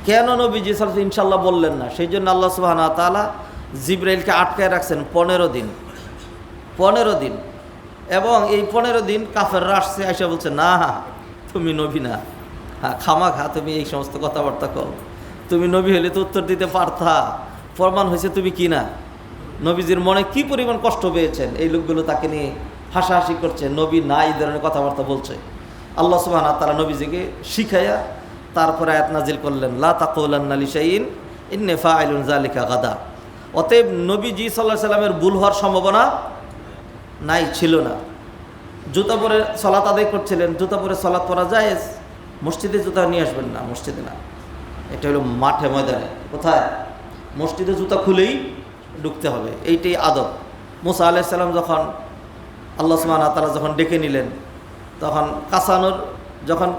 কেন নবীজি সাল্লাল্লাহু আলাইহি ওয়াসাল্লাম ইনশাআল্লাহ বললেন না? সেই জন্য আল্লাহ সুবহানাহু ওয়া তাআলা জিবরাইলকে আটকায় রাখছেন 15 দিন। 15 দিন। এবং এই 15 দিন কাফেররা আসছে, আইসা বলছে না তুমি নবী না, খামাখা তুমি এই সমস্ত কথাবার্তা কও, তুমি নবী হলে তো উত্তর দিতে পারতা, প্রমাণ হয়েছে তুমি কি না। নবীজির মনে কি পরিমাণ কষ্ট পেয়েছেন, এই লোকগুলো তাকে নিয়ে হাসাহাসি করছে, নবী না এই ধরনের কথাবার্তা বলছে। আল্লাহ সুবহানাহু ওয়া তাআলা নবীজিকে শিখাইয়া তারপরে আয়াত নাজিল করলেন, লা তাকুলান্না লিশাইইন ইন্নী ফাইলুন যালিকা গাদা। অতএব নবীজি সাল্লাল্লাহু আলাইহি সাল্লামের ভুল হওয়ার সম্ভাবনা নাই, ছিল না। জুতা পরে সালাত আদায় করছিলেন, জুতা পরে সালাত পরা জায়েজ, মসজিদে জুতা নিয়ে আসবেন না, মসজিদে না, এটা হলো মাঠে ময়দানে। কোথায়? মসজিদে জুতা খুলেই ঢুকতে হবে, এইটাই আদব। মুসা আলাইহিস সালাম যখন আল্লাহ সুবহানাহু ওয়া তাআলা যখন ডেকে নিলেন, তখন কাসানোর যখন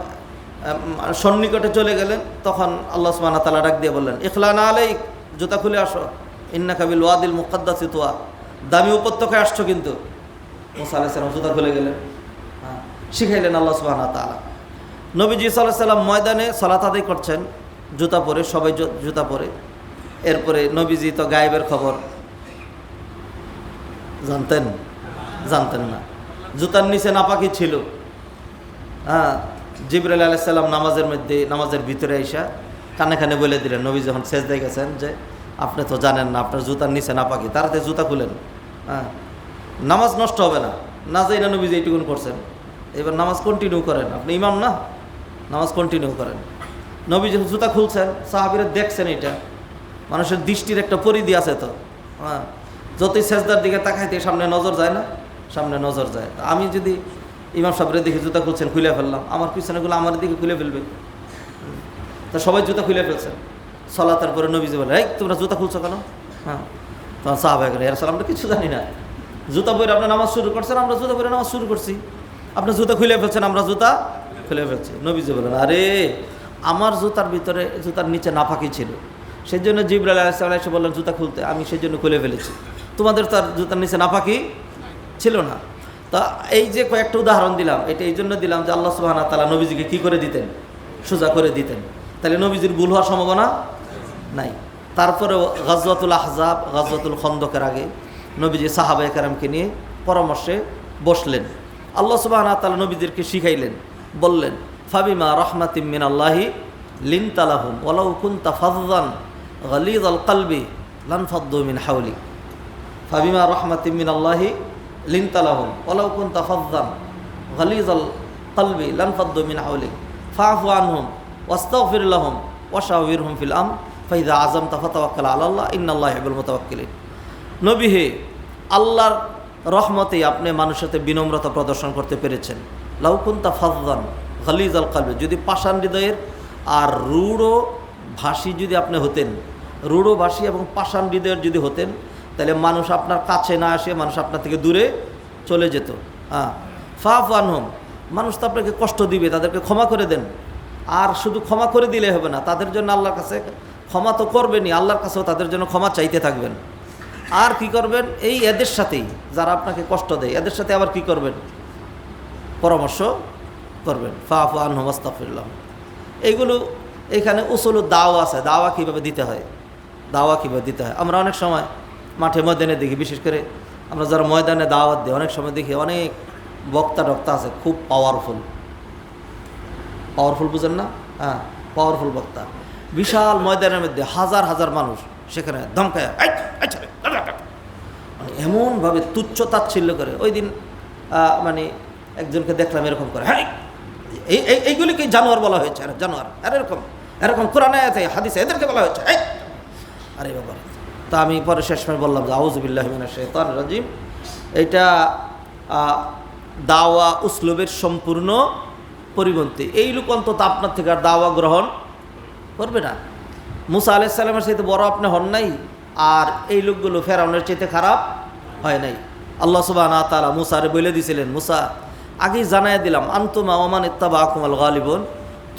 সন্নিকটে চলে গেলেন, তখন আল্লাহ সুবহানাহু ওয়া তাআলা ডাক দিয়ে বললেন, ইখলানা আলাইক, জুতা খুলে আসো, ইন্নাকা বিল ওয়াদিল মুকাদ্দাসি তুয়া, দামি উপত্যকায় আসছো, কিন্তু মুসা আলাইহিস সালাম জুতা খুলে গেলেন, শিখাইলেন আল্লাহ সুবহানাহু ওয়া তাআলা। নবীজি সাল্লাল্লাহু আলাইহি সাল্লাম ময়দানে সালাত আদায় করছেন জুতা পরে, সবাই জুতা পরে। এরপরে নবীজি তো গায়েবের খবর জানতেন না। জুতার নিচে নাপাকি ছিল। জিবরাইল আলাইহিস সালাম নামাজের ভিতরে আইসা কানে কানে বলে দিলেন, নবী যখন সেজদায় গেছেন, যে আপনি তো জানেন না আপনার জুতার নিচে নাপাকি, তাড়াতাড়ি জুতা খুলেন, নামাজ নষ্ট হবে না। না যাই না নবীজি এইটুকুন করছেন, এবার নামাজ কন্টিনিউ করেন, আপনি ইমাম না, নামাজ কন্টিনিউ করেন। নবী যখন জুতা খুলছেন, সাহাবীরা দেখছেন, এটা মানুষের দৃষ্টির একটা পরিধি আছে তো, যতই সেজদার দিকে তাকাইতে সামনে নজর যায় না, সামনে নজর যায়। আমি যদি ইমাম সাহেবের দিকে জুতা খুলছেন, খুলে ফেললাম, আমার পিছনেগুলো আমার দিকে খুলে ফেলবে, তা সবাই জুতা খুলে ফেলছেন। সালাতের পরে নবীজি বলে, এই তোমরা জুতা খুলছো কেন? তখন সাহাবায়ে কেরাম, ইয়া রাসূলুল্লাহ, আমরা কিছু জানি না, জুতা পরে আপনার নামাজ শুরু করছেন, আমরা জুতা পরে নামাজ শুরু করছি, আপনি জুতা খুলে ফেলছেন, আমরা জুতা খুলে ফেলছি। নবীজি বলেন, আরে আমার জুতার নিচে নাপাকি ছিল, সেই জন্য জিবরাইল আলাইহিস সালাম এসে বললেন জুতা খুলতে, আমি সেই জন্য খুলে ফেলেছি, তোমাদের তো আর জুতার নিচে নাপাকি ছিল না। তা এই যে কয়েকটা উদাহরণ দিলাম, এটা এই জন্য দিলাম যে আল্লাহ সুবহানাহু ওয়া তাআলা নবীজিকে কী করে দিতেন? সোজা করে দিতেন। তাহলে নবীজির ভুল হওয়ার সম্ভাবনা নাই। তারপরে গাজওয়াতুল আহজাব, গাজওয়াতুল খন্দকের আগে নবীজি সাহাবায়ে কেরামকে নিয়ে পরামর্শে বসলেন। আল্লাহ সুবহানাহু ওয়া তাআলা নবীদেরকে শিখাইলেন, বললেন, ফাবিমা রাহমাতিম মিনাল্লাহি লিনতা লাহুম ওয়ালাউ কুনতা ফাযযান গালিযাল কলবি লানফাদ্দু মিন হাওলিক। ফাবিমা রাহমাতিম মিনাল্লাহি লিনতা লাহুম ওয়ালাউ কুনতা ফাযযান গালিযাল কলবি লানফাদ্দু মিন হাওলিক ফাআফু আনহুম ওয়াস্তাগফির লাহুম ওয়াশাওয়িরহুম ফিল আমর ফাইযা আযামতা ফাতাওয়াক্কাল আলাল্লাহ ইন্নাল্লাহা ইউহিব্বুল মুতাওয়াক্কিলিন। নবী হে, আল্লাহর রহমতে আপনি মানুষের সাথে বিনম্রতা প্রদর্শন করতে পেরেছেন। লাউ কুনতা ফাযযান গালিযাল কলবি, যদি পাষাণ হৃদয়ের আর রূঢ় ভাষী যদি আপনি হতেন, রূঢ় ভাষী এবং পাষাণ হৃদয়ের যদি হতেন, তাহলে মানুষ আপনার কাছে না আসে, মানুষ আপনার থেকে দূরে চলে যেত। ফাআফু আনহুম, মানুষ তো আপনাকে কষ্ট দিবে, তাদেরকে ক্ষমা করে দেন। আর শুধু ক্ষমা করে দিলে হবে না, তাদের জন্য আল্লাহর কাছে ক্ষমা তো করবেনই, আল্লাহর কাছেও তাদের জন্য ক্ষমা চাইতে থাকবেন। আর কি করবেন? এই এদের সাথেই, যারা আপনাকে কষ্ট দেয়, এদের সাথে আবার কি করবেন? পরামর্শ করবেন। ফাআফু আনহুম ওয়াস্তাগফির লাহুম। এইগুলো এখানে উসুলুদ দাওয়া আছে, দাওয়া কীভাবে দিতে হয়, দাওয়া কীভাবে দিতে হয়। আমরা অনেক সময় মাঠে ময়দানে দেখি, বিশেষ করে আমরা যারা ময়দানে দাওয়াত দিই, অনেক সময় দেখি অনেক বক্তা আছে, খুব পাওয়ারফুল বুঝেন না? পাওয়ারফুল বক্তা, বিশাল ময়দানের মধ্যে হাজার হাজার মানুষ, সেখানে ধমকায় মানে এমনভাবে তুচ্ছ তাচ্ছিল্য করে। ওই দিন মানে একজনকে দেখলাম এরকম করে, হ্যাঁ এইগুলিকে জানোয়ার বলা হয়েছে, আরে জানোয়ার, আর এরকম কোরআনে আছে, হাদিসে এদেরকে বলা হয়েছে। আরে বাবা! তা আমি পরে শেষমেশ বললাম যে আউযু বিল্লাহি মিনাশ শাইতানির রাজিম। এটা দাওয়া উসলুবের সম্পূর্ণ পরিপন্থী। এই লোক অন্তত আপনার থেকে আর দাওয়া গ্রহণ করবে না। মুসা আলাইহিস সালামের চাইতে বড় আপনি হন নাই, আর এই লোকগুলো ফেরাউনের চাইতে খারাপ হয় নাই। আল্লাহ সুবহানাহু ওয়া তাআলা মুসারে বলে দিয়েছিলেন, মুসা আগেই জানাই দিলাম, আনতুমা ওয়া মান ইত্তাবাআকুমুল গালিবুন,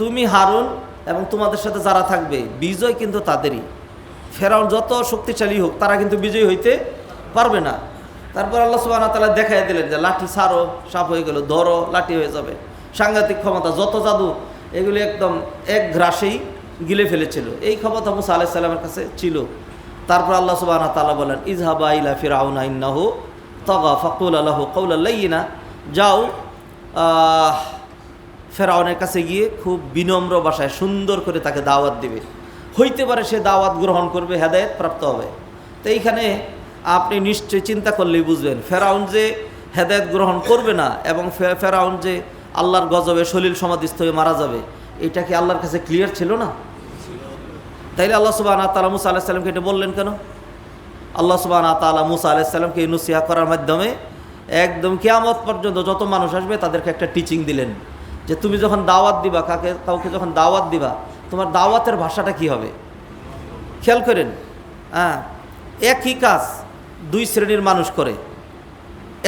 তুমি হারুন এবং তোমাদের সাথে যারা থাকবে বিজয় কিন্তু তাদেরই। ফেরাউন যত শক্তিশালী হোক, তারা কিন্তু বিজয়ী হইতে পারবে না। তারপর আল্লাহ সুবহানাহু ওয়া তাআলা দেখাই দিলেন যে লাঠি ছাড়ো, সাপ হয়ে গেল, ধরো, লাঠি হয়ে যাবে। সাংঘাতিক ক্ষমতা, যত জাদু, এগুলি একদম এক গ্রাসেই গিলে ফেলেছিল। এই ক্ষমতা মুসা আলাইহিস সালামের কাছে ছিল। তারপর আল্লাহ সুবহানাহু ওয়া তাআলা বলেন, ইযহাবা ইলা ফিরআউনা ইন্নাহু তাগা ফাকুলা লাহু কাওলান লাইয়িনা, যাও ফেরাউনের কাছে গিয়ে খুব বিনম্র ভাষায় সুন্দর করে তাকে দাওয়াত দিবে। হইতে পারে সে দাওয়াত গ্রহণ করবে, হেদায়েত প্রাপ্ত হবে। তো এইখানে আপনি নিশ্চয়ই চিন্তা করলেই বুঝবেন, ফেরাউন যে হেদায়েত গ্রহণ করবে না এবং ফেরাউন যে আল্লাহর গজবে সলিল সমাধিস্থ হয়ে মারা যাবে, এটা কি আল্লাহর কাছে ক্লিয়ার ছিল না? তাইলে আল্লাহ সুবহানাহু ওয়া তাআলা মুসা আলাইহিস সালামকে এটা বললেন কেন? আল্লাহ সুবহানাহু ওয়া তাআলা মুসা আলাইহিস সালামকে এই নসিহা করার মাধ্যমে একদম কিয়ামত পর্যন্ত যত মানুষ আসবে তাদেরকে একটা টিচিং দিলেন, যে তুমি যখন দাওয়াত দিবা, কাউকে যখন দাওয়াত দিবা, তোমার দাওয়াতের ভাষাটা কি হবে? খেয়াল করেন, একই কাজ দুই শ্রেণীর মানুষ করে।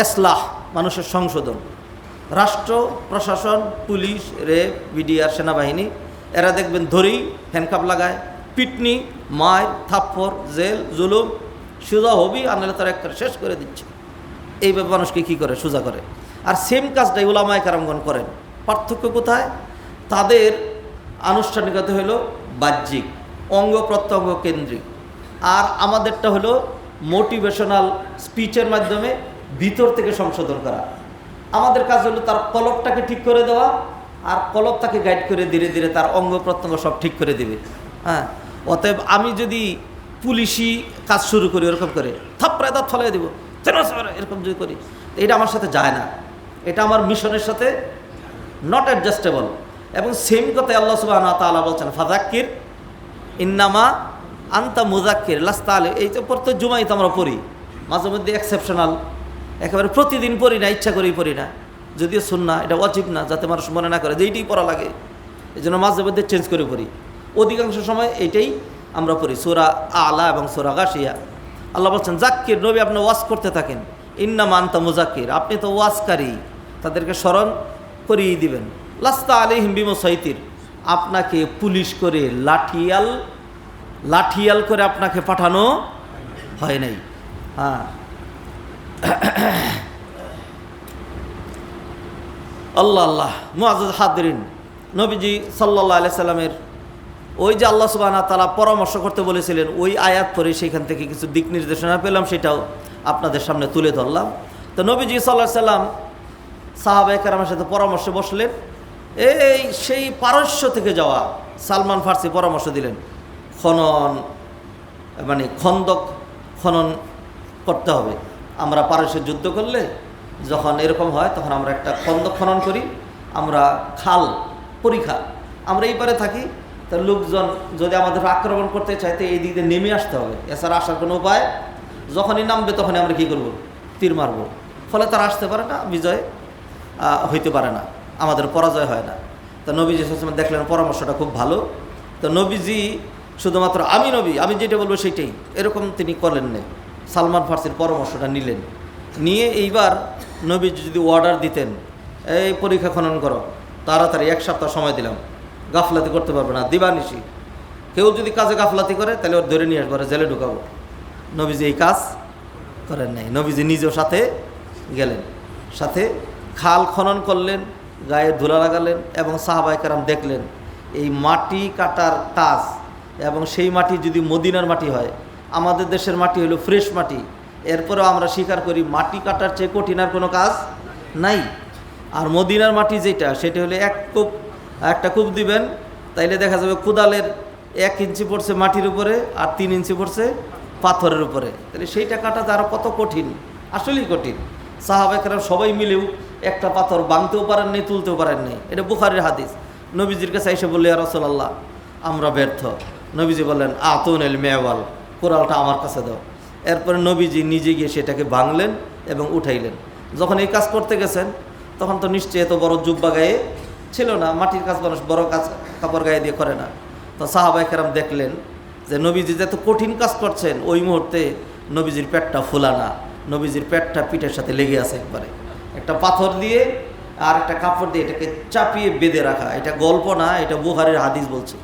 ইসলাহ, মানুষের সংশোধন। রাষ্ট্র প্রশাসন, পুলিশ, রেব, বিডিআর, সেনাবাহিনী, এরা দেখবেন ধরেই হ্যান্ডকাপ লাগায়, পিটনি, মার, থাপ্পড়, জেল, জুলুম, সোজা হবি, আনলে তারা একটা শেষ করে দিচ্ছে। এইভাবে মানুষকে কী করে সোজা করে। আর সেম কাজটাই উলামায়ে কেরামগণ করেন। পার্থক্য কোথায়? তাদের আনুষ্ঠানিকতা হলো বাহ্যিক, অঙ্গ প্রত্যঙ্গ কেন্দ্রিক, আর আমাদেরটা হলো মোটিভেশনাল স্পিচের মাধ্যমে ভিতর থেকে সংশোধন করা। আমাদের কাজ হলো তার কলবটাকে ঠিক করে দেওয়া, আর কলব তাকে গাইড করে ধীরে ধীরে তার অঙ্গ প্রত্যঙ্গ সব ঠিক করে দিবে। হ্যাঁ, অতএব আমি যদি পুলিশি কাজ শুরু করি ওরকম করে থাপ্পড়ায় দাঁত ফলাই দেবো, এরকম যদি করি, এটা আমার সাথে যায় না, এটা আমার মিশনের সাথে নট অ্যাডজাস্টেবল। এবং সেম কথাই আল্লাহ সুবহানাহু ওয়া তাআলা বলছেন, ফাযাক্কির ইন্নামা আনতা মুযাক্কির লাস্তা আলাইহিম। এই তো প্রত্যেক জুমাই তো আমরা পড়ি, মাঝে মধ্যে এক্সেপশনাল, একেবারে প্রতিদিন পড়ি না, ইচ্ছা করেই পড়ি না, যদিও সুন্নাহ, এটা ওয়াজিব না, যাতে মানুষ মনে না করে যে এইটাই পড়া লাগে, এই জন্য মাঝে মধ্যে চেঞ্জ করে পড়ি। অধিকাংশ সময় এইটাই আমরা পড়ি, সূরা আলা এবং সূরা গাশিয়া। আল্লাহ বলছেন জাক্কির, নবী আপনি ওয়াজ করতে থাকেন, ইন্নামা আনতা মুযাক্কির, আপনি তো ওয়াজকারী, তাদেরকে স্মরণ করিয়ে দিবেন। লাস্তা আলাইহিম বিমুসাইতির, আপনাকে পুলিশ করে লাঠিয়াল করে আপনাকে পাঠানো হয় নাই। হ্যাঁ, আল্লাহ আল্লাহ। মুআজ্জাজ হাদিরিন, নবীজি সাল্লাল্লাহু আলাইহি সাল্লামের ওই যে আল্লাহ সুবহানাহু ওয়া তাআলা পরামর্শ করতে বলেছিলেন, ওই আয়াত পরে সেখান থেকে কিছু দিক নির্দেশনা পেলাম, সেটাও আপনাদের সামনে তুলে ধরলাম। তো নবীজি সাল্লাল্লাহু আলাইহি সাল্লাম সাহাবায়ে কেরামের সাথে পরামর্শে বসলেন। এই সেই পারস্য থেকে যাওয়া সালমান ফার্সি পরামর্শ দিলেন, খন্দক খনন করতে হবে। আমরা পারস্যের যুদ্ধ করলে যখন এরকম হয়, তখন আমরা একটা খন্দক খনন করি, আমরা খাল পরীক্ষা, আমরা এই পারে থাকি, তার লোকজন যদি আমাদের আক্রমণ করতে চায় তো এই দিক দিয়ে নেমে আসতে হবে, এছাড়া আসার কোনো উপায়, যখনই নামবে তখনই আমরা কী করব, তীর মারব, ফলে তারা আসতে পারে না, বিজয় হইতে পারে না, আমাদের পরাজয় হয় না। তো নবীজি সবসময় দেখলেন পরামর্শটা খুব ভালো। তো নবীজি শুধুমাত্র আমি নবী, আমি যেটা বলবো সেইটাই, এরকম তিনি করলেন না, সালমান ফার্সির পরামর্শটা নিলেন। নিয়ে এইবার নবীজি যদি অর্ডার দিতেন, এই পরীক্ষা খনন করো, তাড়াতাড়ি 1 সপ্তাহ সময় দিলাম, গাফলাতি করতে পারবে না, দিবানিশি, কেউ যদি কাজে গাফলাতি করে তাহলে ওর ধরে নিয়ে আসবো, জেলে ঢুকাবো। নবীজি এই কাজ করেন নাই, নবীজি নিজেও সাথে গেলেন, সাথে খাল খনন করলেন, গায়ে ধুলা লাগালেন, এবং সাহাবায়ে কেরাম দেখলেন এই মাটি কাটার কাজ, এবং সেই মাটি যদি মদিনার মাটি হয়, আমাদের দেশের মাটি হলো ফ্রেশ মাটি, এরপরেও আমরা স্বীকার করি মাটি কাটার চেয়ে কঠিন আর কোনো কাজ নাই। আর মদিনার মাটি যেটা, সেটা হলো একটা কূপ দিবেন, তাইলে দেখা যাবে কোদালের 1 ইঞ্চি পড়ছে মাটির উপরে, আর 3 ইঞ্চি পড়ছে পাথরের উপরে, তাহলে সেইটা কাটাতে আরও কত কঠিন, আসলেই কঠিন। সাহাবায়ে কেরাম সবাই মিলেও একটা পাথর ভাঙতেও পারেন নাই, তুলতেও পারেন নাই। এটা বুখারীর হাদিস। নবীজির কাছে এসে বললে, ইয়া রাসূলুল্লাহ, আমরা ব্যর্থ। নবীজি বললেন, আতুনিল মেওয়াল, কোরালটা আমার কাছে দাও। এরপরে নবীজি নিজে গিয়ে সেটাকে ভাঙলেন এবং উঠাইলেন। যখন এই কাজ করতে গেছেন, তখন তো নিশ্চয়ই এত বড় জুব্বা গায়ে ছিল না, মাটির কাজ মানুষ বড় কাজ কাপড় গায়ে দিয়ে করে না। তো সাহাবায়ে কেরাম দেখলেন যে নবীজি যত কঠিন কাজ করছেন, ওই মুহূর্তে নবীজির পেটটা ফোলা না, নবীজির পেটটা পিঠের সাথে লেগে আছে একবারে। একটা পাথর দিয়ে আর একটা কাপড় দিয়ে এটাকে চাপিয়ে বেঁধে রাখা, এটা গল্প না, এটা বুখারীর হাদিস বলছে।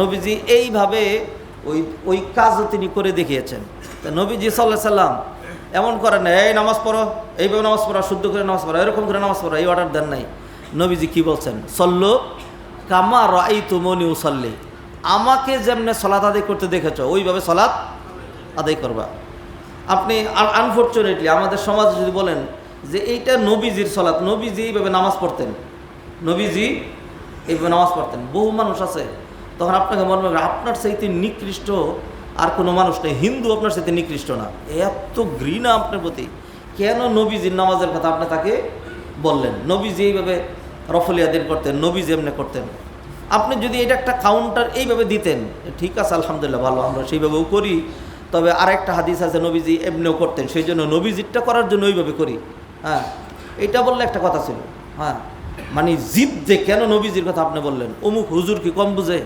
নবীজি এইভাবে ওই কাজও তিনি করে দেখিয়েছেন। তা নবীজি সাল্লাল্লাহু আলাইহি সাল্লাম এমন করেন না, এই নামাজ পড়ো, এইভাবে নামাজ পড়ো, শুদ্ধ করে নামাজ পড়ো, এরকম করে নামাজ পড়ো, এই অর্ডার দেন নাই। নবীজি কি বলছেন, সল্লু কামা রাআইতুমুনি উসাল্লি, আমাকে যেমনে সলাত আদায় করতে দেখেছো ওইভাবে সলাত আদায় করবা। আপনি আনফর্চুনেটলি আমাদের সমাজে যদি বলেন যে এইটা নবীজির সলাত, নবীজি এইভাবে নামাজ পড়তেন, নবীজি এইভাবে নামাজ পড়তেন, বহু মানুষ আছে, তখন আপনাকে মনে হবে আপনার চাইতে নিকৃষ্ট আর কোনো মানুষ নেই, হিন্দু আপনার সাথে নিকৃষ্ট না, এত ঘৃণা আপনার প্রতি, কেন নবীজির নামাজের কথা আপনি তাকে বললেন? নবীজি এইভাবে রফলিয়াদিন করতেন, নবীজি এমনি করতেন। আপনি যদি এটা একটা কাউন্টার এইভাবে দিতেন, ঠিক আছে আলহামদুলিল্লাহ ভালো, আমরা সেইভাবেও করি, তবে আরেকটা হাদিস আছে নবীজি এমনিও করতেন, সেই জন্য নবীজিরটা করার জন্য ওইভাবে করি। হ্যাঁ, এটা বললে একটা কথা ছিল। হ্যাঁ, মানে জিদ যে কেন নবীজির কথা আপনি বললেন, অমুক হুজুর কি কম বুঝে,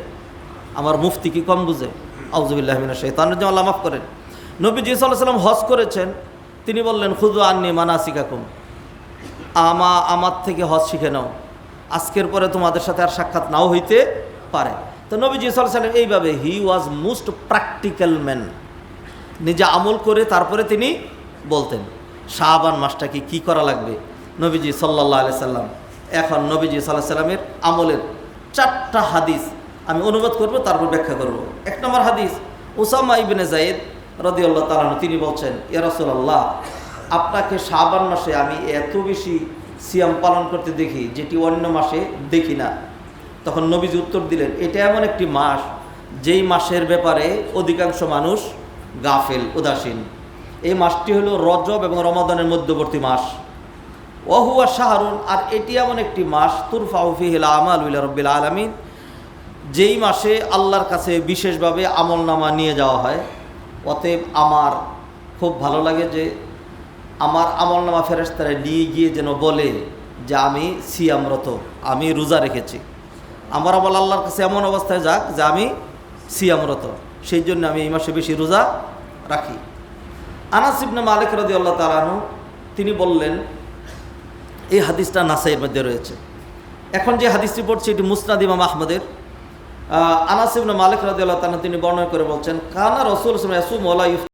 আমার মুফতি কি কম বুঝে? আউযুবিল্লাহি মিনাশ শাইতানির রাজিম, আল্লাহ মাফ করেন। নবীজি সাল্লাল্লাহু আলাইহি ওয়াসাল্লাম হজ করেছেন, তিনি বললেন খুযু আন্নী মানাসিকাকুম, আমার থেকে হজ শিখে নাও, আজকের পরে তোমাদের সাথে আর সাক্ষাৎ নাও হইতে পারে। তো নবীজি সাল্লাল্লাহু আলাইহি ওয়াসাল্লাম এইভাবে, হি ওয়াজ মোস্ট প্র্যাকটিক্যাল ম্যান, নিজে আমল করে তারপরে তিনি বলতেন শাবান মাসটাকে কি করা লাগবে নবীজি সাল্লাল্লাহু আলাইহি সাল্লাম। এখন নবীজি সাল্লাল্লাহু আলাইহি সাল্লামের আমলের 4টা হাদিস আমি অনুবাদ করব, তারপর ব্যাখ্যা করব। 1 নম্বর হাদিস, উসামা ইবনে যায়েদ রাদিয়াল্লাহু তাআলা আনহু তিনি বলছেন, ইয়া রাসূলুল্লাহ, আপনাকে শাবান মাসে আমি এত বেশি সিয়াম পালন করতে দেখি যেটি অন্য মাসে দেখি না। তখন নবীজি উত্তর দিলেন, এটা এমন একটি মাস যেই মাসের ব্যাপারে অধিকাংশ মানুষ গাফেল, উদাসীন। এই মাসটি হলো রজব এবং রমাদানের মধ্যবর্তী মাস। ওয়াহুয়া শাহরুন, আর এটি এমন একটি মাস তুরফাউ ফিহিল আমালু ইলা রাব্বিল আলামিন, যেই মাসে আল্লাহর কাছে বিশেষভাবে আমলনামা নিয়ে যাওয়া হয়। অতএব আমার খুব ভালো লাগে যে আমার আমলনামা ফেরেশতারা নিয়ে গিয়ে যেন বলে যে আমি সিয়ামরত, আমি রোজা রেখেছি। আমার আমল আল্লাহর কাছে এমন অবস্থায় যাক যে আমি সিয়ামরত, সেই জন্য আমি এই মাসে বেশি রোজা রাখি। আনাস ইবনে মালিক রাদিয়াল্লাহু তাআলা আনহু তিনি বললেন, এই হাদিসটা নাসাইয়ের মধ্যে রয়েছে। এখন যে হাদিসটি পড়ছি এটি মুসনাদ ইমাম আহমদের। আনাস ইবনে মালিক রাদিয়াল্লাহু তাআলা তিনি বর্ণনা করে বলছেন, কানা রাসূলুল্লাহ সাল্লাল্লাহু আলাইহি ওয়াসাল্লাম